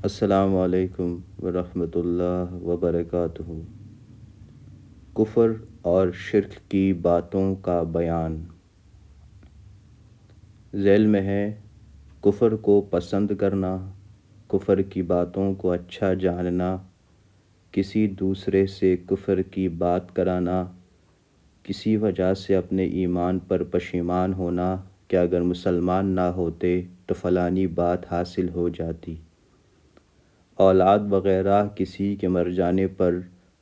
السلام علیکم ورحمۃ اللہ وبرکاتہ۔ کفر اور شرک کی باتوں کا بیان۔ ذیل میں ہے کفر کو پسند کرنا، کفر کی باتوں کو اچھا جاننا، کسی دوسرے سے کفر کی بات کرانا، کسی وجہ سے اپنے ایمان پر پشیمان ہونا کہ اگر مسلمان نہ ہوتے تو فلانی بات حاصل ہو جاتی، اولاد وغیرہ کسی کے مر جانے پر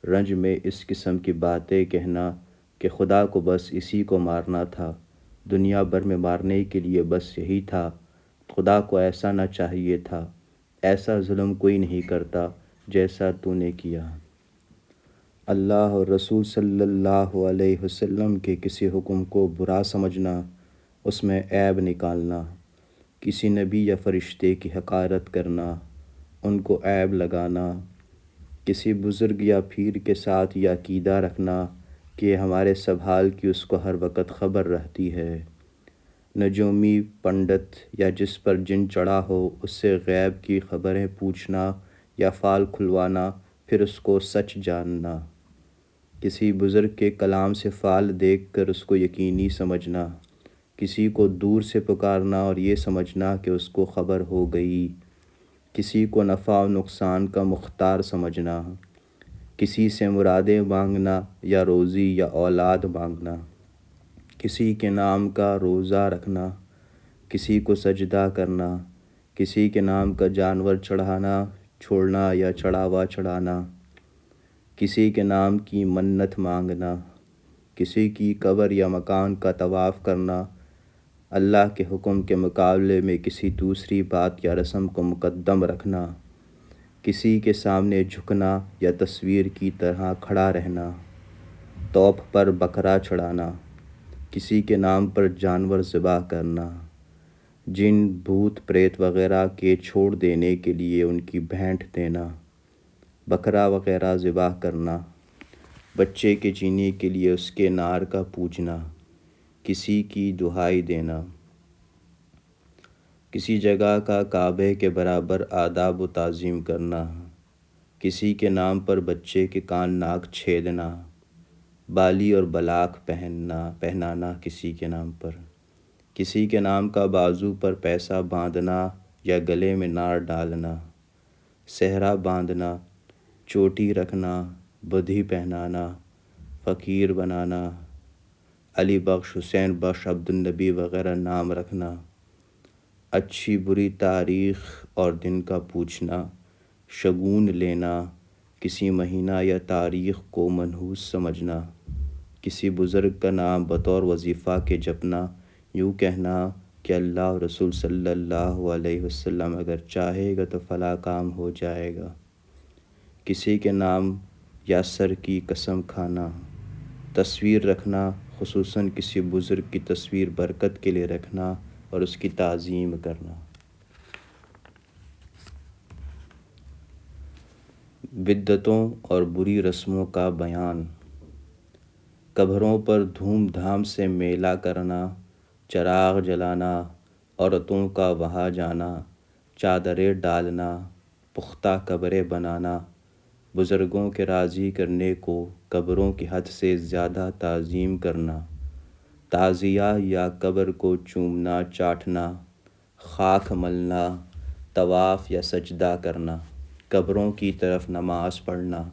رنج میں اس قسم کی باتیں کہنا کہ خدا کو بس اسی کو مارنا تھا، دنیا بھر میں مارنے کے لیے بس یہی تھا، خدا کو ایسا نہ چاہیے تھا، ایسا ظلم کوئی نہیں کرتا جیسا تو نے کیا۔ اللہ اور رسول صلی اللہ علیہ وسلم کے کسی حکم کو برا سمجھنا، اس میں عیب نکالنا، کسی نبی یا فرشتے کی حقارت کرنا، ان کو عیب لگانا، کسی بزرگ یا پیر کے ساتھ یہ عقیدہ رکھنا کہ ہمارے سب حال کی اس کو ہر وقت خبر رہتی ہے، نجومی پنڈت یا جس پر جن چڑھا ہو اس سے غیب کی خبریں پوچھنا یا فال کھلوانا پھر اس کو سچ جاننا، کسی بزرگ کے کلام سے فال دیکھ کر اس کو یقینی سمجھنا، کسی کو دور سے پکارنا اور یہ سمجھنا کہ اس کو خبر ہو گئی، کسی کو نفع و نقصان کا مختار سمجھنا، کسی سے مرادیں مانگنا یا روزی یا اولاد مانگنا، کسی کے نام کا روزہ رکھنا، کسی کو سجدہ کرنا، کسی کے نام کا جانور چڑھانا چھوڑنا یا چڑھاوا چڑھانا، کسی کے نام کی منت مانگنا، کسی کی قبر یا مکان کا طواف کرنا، اللہ کے حکم کے مقابلے میں کسی دوسری بات یا رسم کو مقدم رکھنا، کسی کے سامنے جھکنا یا تصویر کی طرح کھڑا رہنا، توپ پر بکرا چڑھانا، کسی کے نام پر جانور ذبح کرنا، جن بھوت پریت وغیرہ کے چھوڑ دینے کے لیے ان کی بھینٹ دینا، بکرا وغیرہ ذبح کرنا، بچے کے جینے کے لیے اس کے نار کا پوجنا، کسی کی دہائی دینا، کسی جگہ کا کعبے کے برابر آداب و تعظیم کرنا، کسی کے نام پر بچے کے کان ناک چھیدنا، بالی اور بلاک پہنانا کسی کے نام پر، کسی کے نام کا بازو پر پیسہ باندھنا یا گلے میں نار ڈالنا، صحرا باندھنا، چوٹی رکھنا، بدھی پہنانا، فقیر بنانا، علی بخش، حسین بخش، عبدالنبی وغیرہ نام رکھنا، اچھی بری تاریخ اور دن کا پوچھنا، شگون لینا، کسی مہینہ یا تاریخ کو منحوس سمجھنا، کسی بزرگ کا نام بطور وظیفہ کے جپنا، یوں کہنا کہ اللہ اور رسول صلی اللہ علیہ وسلم اگر چاہے گا تو فلاں کام ہو جائے گا، کسی کے نام یا سر کی قسم کھانا، تصویر رکھنا، خصوصاً کسی بزرگ کی تصویر برکت کے لیے رکھنا اور اس کی تعظیم کرنا۔ بدعتوں اور بری رسموں کا بیان۔ قبروں پر دھوم دھام سے میلہ کرنا، چراغ جلانا، عورتوں کا وہاں جانا، چادریں ڈالنا، پختہ قبریں بنانا، بزرگوں کے راضی کرنے کو قبروں کی حد سے زیادہ تعظیم کرنا، تعزیہ یا قبر کو چومنا چاٹنا، خاک ملنا، طواف یا سجدہ کرنا، قبروں کی طرف نماز پڑھنا،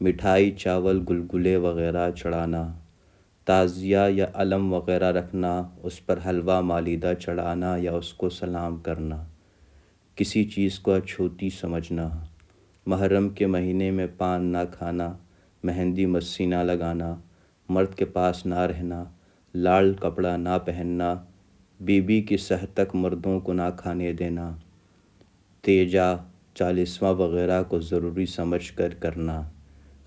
مٹھائی چاول گلگلے وغیرہ چڑھانا، تعزیہ یا علم وغیرہ رکھنا، اس پر حلوہ مالیدہ چڑھانا یا اس کو سلام کرنا، کسی چیز کو اچھوتی سمجھنا، محرم کے مہینے میں پان نہ کھانا، مہندی مستی نہ لگانا، مرد کے پاس نہ رہنا، لال کپڑا نہ پہننا، بیوی کی صحت تک مردوں کو نہ کھانے دینا، تیجا چالیسواں وغیرہ کو ضروری سمجھ کر کرنا،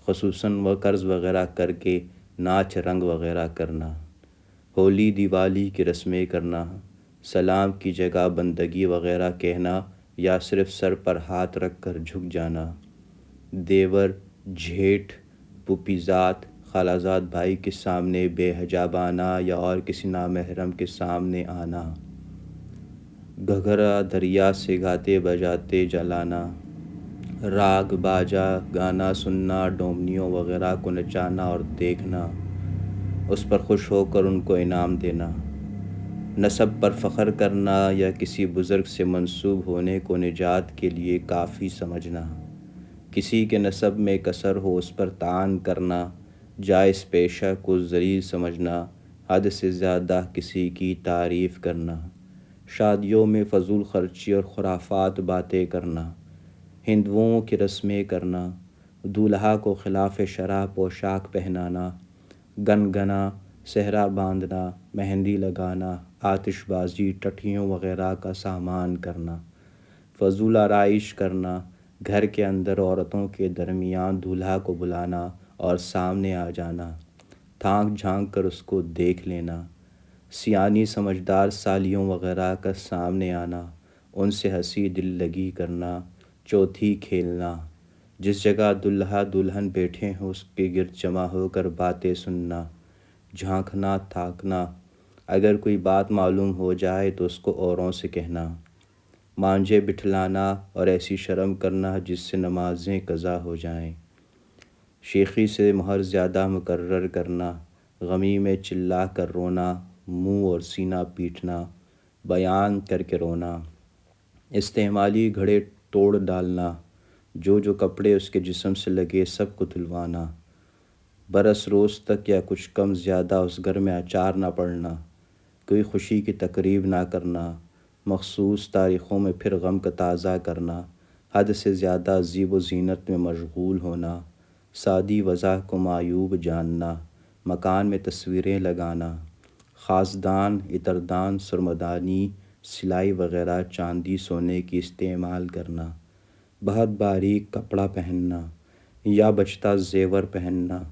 خصوصاً وہ قرض وغیرہ کر کے ناچ رنگ وغیرہ کرنا، ہولی دیوالی کی رسمیں کرنا، سلام کی جگہ بندگی وغیرہ کہنا یا صرف سر پر ہاتھ رکھ کر جھک جانا، دیور، جھیٹ، پھوپھیزاد، خالازاد بھائی کے سامنے بے حجاب آنا یا اور کسی نامحرم کے سامنے آنا، گھگھرا دریا سے گاتے بجاتے جلانا، راگ باجا گانا سننا، ڈومنیوں وغیرہ کو نچانا اور دیکھنا، اس پر خوش ہو کر ان کو انعام دینا، نسب پر فخر کرنا یا کسی بزرگ سے منسوب ہونے کو نجات کے لیے کافی سمجھنا، کسی کے نسب میں کثر ہو اس پر طعن کرنا، جائز پیشہ کو ذلیل سمجھنا، حد سے زیادہ کسی کی تعریف کرنا، شادیوں میں فضول خرچی اور خرافات باتیں کرنا، ہندوؤں کی رسمیں کرنا، دولہا کو خلاف شرع پوشاک پہنانا، گنگنا، صحرا باندھنا، مہندی لگانا، آتش بازی، ٹٹھیوں وغیرہ کا سامان کرنا، فضول آرائش کرنا، گھر کے اندر عورتوں کے درمیان دولہا کو بلانا اور سامنے آ جانا، تھانک جھانک کر اس کو دیکھ لینا، سیانی سمجھدار سالیوں وغیرہ کا سامنے آنا، ان سے ہنسی دل لگی کرنا، چوتھی کھیلنا، جس جگہ دولہا دلہن بیٹھے ہوں اس کے گرد جمع ہو کر باتیں سننا، جھانکنا تھاکنا، اگر کوئی بات معلوم ہو جائے تو اس کو اوروں سے کہنا، مانجھے بٹھلانا اور ایسی شرم کرنا جس سے نمازیں قضا ہو جائیں، شیخی سے مہر زیادہ مقرر کرنا، غمی میں چلا کر رونا، منہ اور سینہ پیٹنا، بیان کر کے رونا، استعمالی گھڑے توڑ ڈالنا، جو کپڑے اس کے جسم سے لگے سب کو دھلوانا، برس روز تک یا کچھ کم زیادہ اس گھر میں اچار نہ پڑنا، کوئی خوشی کی تقریب نہ کرنا، مخصوص تاریخوں میں پھر غم کا تازہ کرنا، حد سے زیادہ زیب و زینت میں مشغول ہونا، سادی وضع کو معیوب جاننا، مکان میں تصویریں لگانا، خاصدان، عطردان، سرمدانی، سلائی وغیرہ چاندی سونے کی استعمال کرنا، بہت باریک کپڑا پہننا یا بچتا زیور پہننا،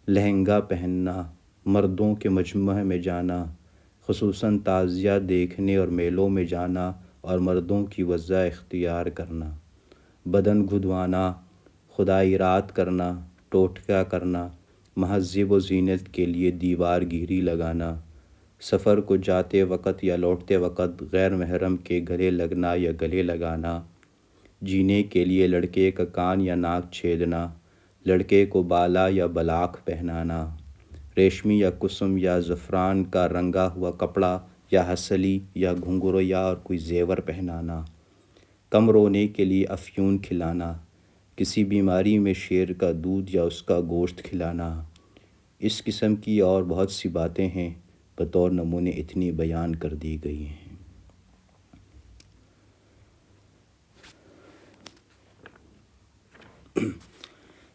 لہنگا پہننا، مردوں کے مجمع میں جانا، خصوصاً تعزیہ دیکھنے اور میلوں میں جانا اور مردوں کی وضع اختیار کرنا، بدن گھدوانا، خدائی رات کرنا، ٹوٹکا کرنا، محض زیب و زینت کے لیے دیوار گیری لگانا، سفر کو جاتے وقت یا لوٹتے وقت غیر محرم کے گلے لگنا یا گلے لگانا، جینے کے لیے لڑکے کا کان یا ناک چھیدنا، لڑکے کو بالا یا بلاک پہنانا، ریشمی یا کسم یا زعفران کا رنگا ہوا کپڑا یا ہسلی یا گھنگرو یا اور کوئی زیور پہنانا، کم رونے کے لیے افیون کھلانا، کسی بیماری میں شیر کا دودھ یا اس کا گوشت کھلانا، اس قسم کی اور بہت سی باتیں ہیں، بطور نمونے اتنی بیان کر دی گئی ہیں۔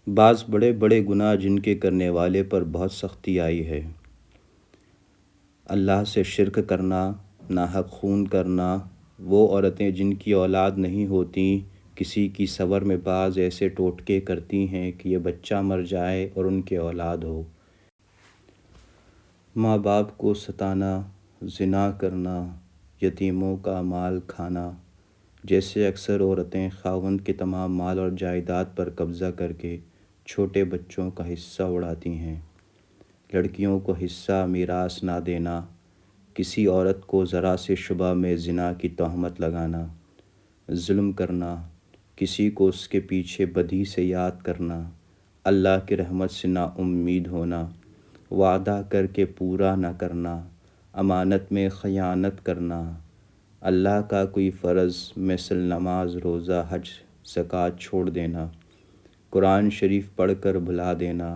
بعض بڑے بڑے گناہ جن کے کرنے والے پر بہت سختی آئی ہے، اللہ سے شرک کرنا، ناحق خون کرنا، وہ عورتیں جن کی اولاد نہیں ہوتی کسی کی صبر میں بعض ایسے ٹوٹکے کرتی ہیں کہ یہ بچہ مر جائے اور ان کے اولاد ہو، ماں باپ کو ستانا، زنا کرنا، یتیموں کا مال کھانا، جیسے اکثر عورتیں خاوند کے تمام مال اور جائیداد پر قبضہ کر کے چھوٹے بچوں کا حصہ اڑاتی ہیں، لڑکیوں کو حصہ میراث نہ دینا، کسی عورت کو ذرا سے شبہ میں زنا کی تہمت لگانا، ظلم کرنا، کسی کو اس کے پیچھے بدی سے یاد کرنا، اللہ کی رحمت سے نا امید ہونا، وعدہ کر کے پورا نہ کرنا، امانت میں خیانت کرنا، اللہ کا کوئی فرض مثل نماز، روزہ، حج، زکوٰۃ چھوڑ دینا، قرآن شریف پڑھ کر بھلا دینا،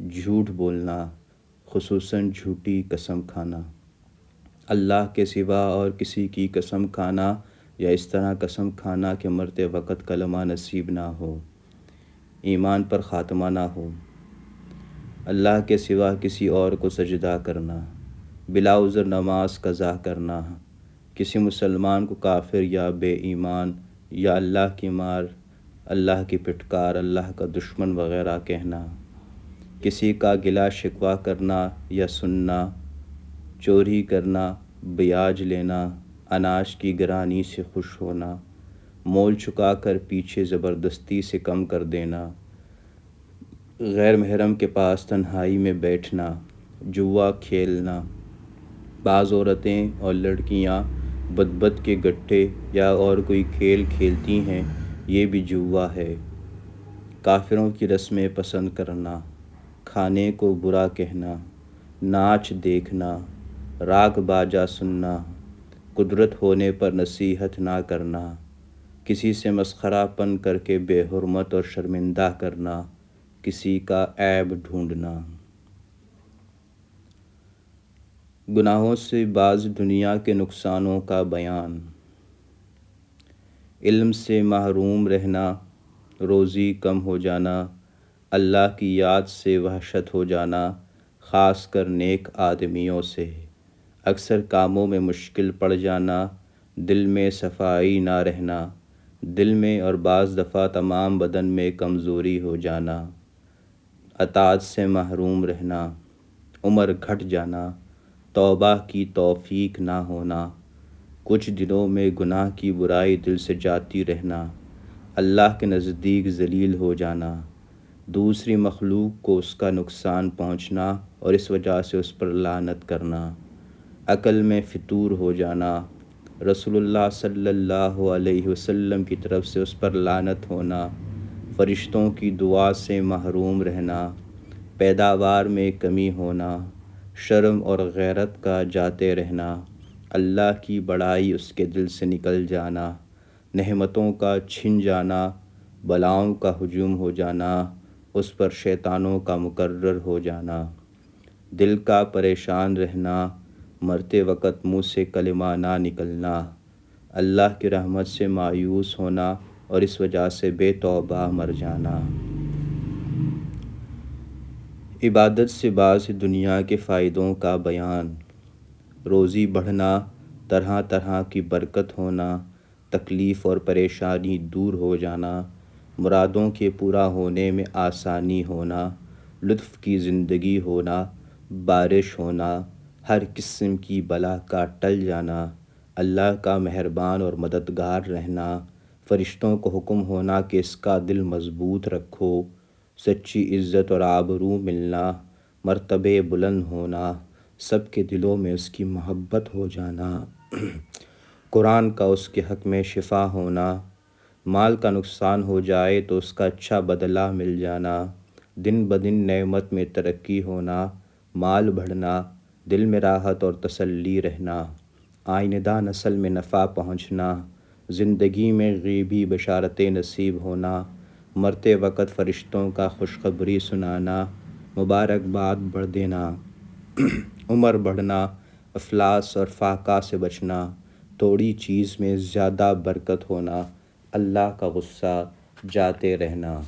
جھوٹ بولنا، خصوصاً جھوٹی قسم کھانا، اللہ کے سوا اور کسی کی قسم کھانا یا اس طرح قسم کھانا کہ مرتے وقت کلمہ نصیب نہ ہو، ایمان پر خاتمہ نہ ہو، اللہ کے سوا کسی اور کو سجدہ کرنا، بلا عذر نماز قضا کرنا، کسی مسلمان کو کافر یا بے ایمان یا اللہ کی مار، اللہ کی پھٹکار، اللہ کا دشمن وغیرہ کہنا، کسی کا گلا شکوہ کرنا یا سننا، چوری کرنا، بیاج لینا، اناج کی گرانی سے خوش ہونا، مول چکا کر پیچھے زبردستی سے کم کر دینا، غیر محرم کے پاس تنہائی میں بیٹھنا، جوا کھیلنا، بعض عورتیں اور لڑکیاں بد کے گٹھے یا اور کوئی کھیل کھیلتی ہیں، یہ بھی جوا ہے۔ کافروں کی رسمیں پسند کرنا، کھانے کو برا کہنا، ناچ دیکھنا، راگ باجا سننا، قدرت ہونے پر نصیحت نہ کرنا، کسی سے مسخرہ پن کر کے بے حرمت اور شرمندہ کرنا، کسی کا عیب ڈھونڈنا۔ گناہوں سے باز دنیا کے نقصانوں کا بیان۔ علم سے محروم رہنا، روزی کم ہو جانا، اللہ کی یاد سے وحشت ہو جانا، خاص کر نیک آدمیوں سے، اکثر کاموں میں مشکل پڑ جانا، دل میں صفائی نہ رہنا، دل میں اور بعض دفعہ تمام بدن میں کمزوری ہو جانا، اطاعت سے محروم رہنا، عمر گھٹ جانا، توبہ کی توفیق نہ ہونا، کچھ دنوں میں گناہ کی برائی دل سے جاتی رہنا، اللہ کے نزدیک ذلیل ہو جانا، دوسری مخلوق کو اس کا نقصان پہنچنا اور اس وجہ سے اس پر لعنت کرنا، عقل میں فطور ہو جانا، رسول اللہ صلی اللہ علیہ وسلم کی طرف سے اس پر لعنت ہونا، فرشتوں کی دعا سے محروم رہنا، پیداوار میں کمی ہونا، شرم اور غیرت کا جاتے رہنا، اللہ کی بڑائی اس کے دل سے نکل جانا، نعمتوں کا چھن جانا، بلاؤں کا ہجوم ہو جانا، اس پر شیطانوں کا مقرر ہو جانا، دل کا پریشان رہنا، مرتے وقت منہ سے کلمہ نہ نکلنا، اللہ کی رحمت سے مایوس ہونا اور اس وجہ سے بے توبہ مر جانا۔ عبادت سے بعض دنیا کے فائدوں کا بیان۔ روزی بڑھنا، طرح طرح کی برکت ہونا، تکلیف اور پریشانی دور ہو جانا، مرادوں کے پورا ہونے میں آسانی ہونا، لطف کی زندگی ہونا، بارش ہونا، ہر قسم کی بلا کا ٹل جانا، اللہ کا مہربان اور مددگار رہنا، فرشتوں کو حکم ہونا کہ اس کا دل مضبوط رکھو، سچی عزت اور آبرو ملنا، مرتبے بلند ہونا، سب کے دلوں میں اس کی محبت ہو جانا، قرآن کا اس کے حق میں شفا ہونا، مال کا نقصان ہو جائے تو اس کا اچھا بدلہ مل جانا، دن بدن نعمت میں ترقی ہونا، مال بڑھنا، دل میں راحت اور تسلی رہنا، آئندہ نسل میں نفع پہنچنا، زندگی میں غیبی بشارتیں نصیب ہونا، مرتے وقت فرشتوں کا خوشخبری سنانا، مبارکباد بڑھ دینا، عمر بڑھنا، افلاس اور فاقہ سے بچنا، تھوڑی چیز میں زیادہ برکت ہونا، اللہ کا غصہ جاتے رہنا۔